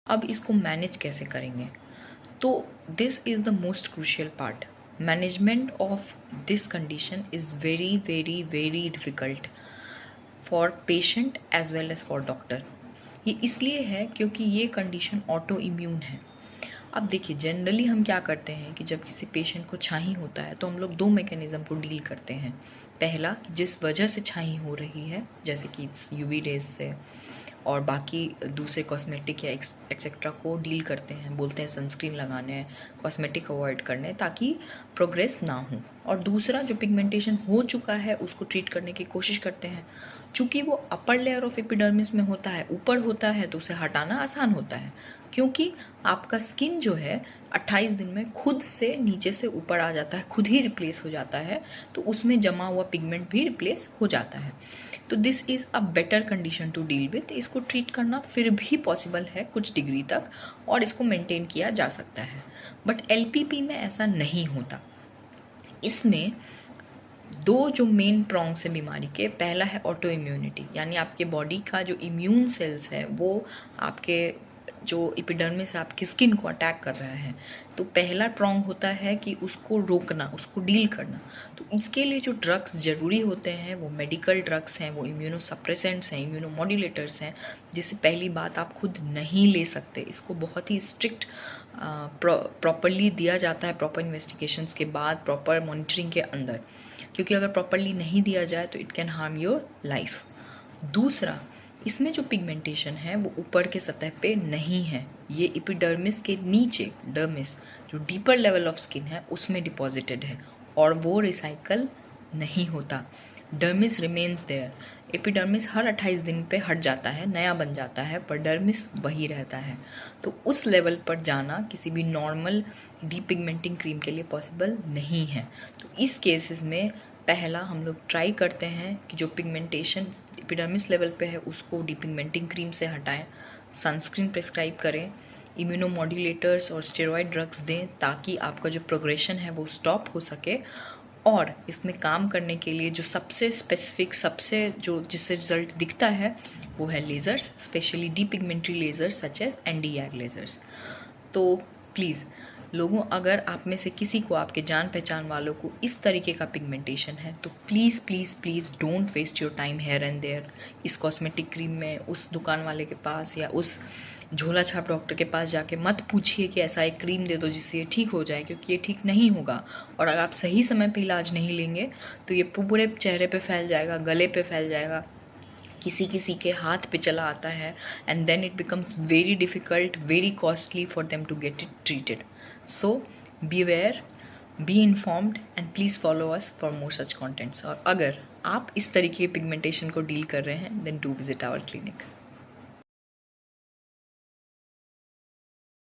अब इसको मैनेज कैसे करेंगे? तो this is the most crucial part. Management of this condition is very very very difficult for patient as well as for doctor. ये इसलिए है क्योंकि ये कंडीशन ऑटो इम्यून है. अब देखिए, जनरली हम क्या करते हैं कि जब किसी पेशेंट को छाई होता है तो हम लोग 2 मैकेनिज़्म को डील करते हैं. पहला, जिस वजह से छाई हो रही है, जैसे कि यूवी रेज से और बाकी दूसरे कॉस्मेटिक या एक्सेट्रा को डील करते हैं, बोलते हैं सनस्क्रीन लगाने हैं, कॉस्मेटिक अवॉइड करने हैं ताकि प्रोग्रेस ना हो. और दूसरा, जो पिगमेंटेशन हो चुका है उसको ट्रीट करने की कोशिश करते हैं. चूँकि वो अपर लेयर ऑफ एपिडर्मिस में होता है, ऊपर होता है, तो उसे हटाना आसान होता है क्योंकि आपका स्किन जो है 28 दिन में खुद से नीचे से ऊपर आ जाता है, खुद ही रिप्लेस हो जाता है, तो उसमें जमा हुआ पिगमेंट भी रिप्लेस हो जाता है. तो this is a better condition to deal with. इसको ट्रीट करना फिर भी पॉसिबल है कुछ डिग्री तक और इसको मेंटेन किया जा सकता है. बट एलपीपी में ऐसा नहीं होता. इसमें 2 जो मेन प्रॉन्ग्स है बीमारी के, पहला है ऑटो इम्यूनिटी, यानी आपके बॉडी का जो इम्यून सेल्स है वो आपके जो एपिडर्मिस है आपकी स्किन को अटैक कर रहा है. तो पहला प्रॉन्ग होता है कि उसको रोकना, उसको डील करना. तो इसके लिए जो ड्रग्स ज़रूरी होते हैं वो मेडिकल ड्रग्स हैं, वो इम्यूनोसप्रेसेंट्स हैं, इम्यूनोमॉड्यूलेटर्स हैं, जिससे पहली बात आप खुद नहीं ले सकते. इसको बहुत ही स्ट्रिक्ट प्रॉपरली दिया जाता है, प्रॉपर इन्वेस्टिगेशंस के बाद, प्रॉपर मॉनिटरिंग के अंदर, क्योंकि अगर प्रॉपरली नहीं दिया जाए तो it can harm your life. दूसरा, इसमें जो पिगमेंटेशन है वो ऊपर के सतह पे नहीं है, ये एपिडर्मिस के नीचे, डर्मिस जो डीपर लेवल ऑफ स्किन है उसमें डिपॉजिटेड है और वो रिसाइकल नहीं होता. Dermis remains there. एपिडर्मिस हर 28 दिन पे हट जाता है, नया बन जाता है, पर डर्मिस वही रहता है. तो उस लेवल पर जाना किसी भी नॉर्मल डीपिगमेंटिंग क्रीम के लिए पॉसिबल नहीं है. तो इस केसेस में पहला हम लोग ट्राई करते हैं कि जो पिगमेंटेशन एपिडर्मिस लेवल पे है उसको डीपिगमेंटिंग क्रीम से हटाएं, सनस्क्रीन प्रिस्क्राइब करें, इम्यूनोमॉड्यूलेटर्स और स्टेरॉइड ड्रग्स दें ताकि आपका जो प्रोग्रेशन है वो स्टॉप हो सके. और इसमें काम करने के लिए जो सबसे स्पेसिफिक, सबसे जो जिससे रिजल्ट दिखता है वो है lasers, specially depigmentary lasers such as Nd:YAG lasers. तो प्लीज़ लोगों, अगर आप में से किसी को, आपके जान पहचान वालों को इस तरीके का पिगमेंटेशन है तो please please please don't waste your time here and there, इस कॉस्मेटिक क्रीम में उस दुकान वाले के पास या उस झोला छाप डॉक्टर के पास जाके मत पूछिए कि ऐसा एक क्रीम दे दो जिससे ये ठीक हो जाए, क्योंकि ये ठीक नहीं होगा. और अगर आप सही समय पे इलाज नहीं लेंगे तो ये पूरे चेहरे पे फैल जाएगा, गले पे फैल जाएगा, किसी किसी के हाथ पे चला आता है, and then it becomes very difficult, very costly for them to get it treated. So beware, be informed and please follow us for more such contents. और अगर आप इस तरीके के पिगमेंटेशन को डील कर रहे हैं then do visit our clinic.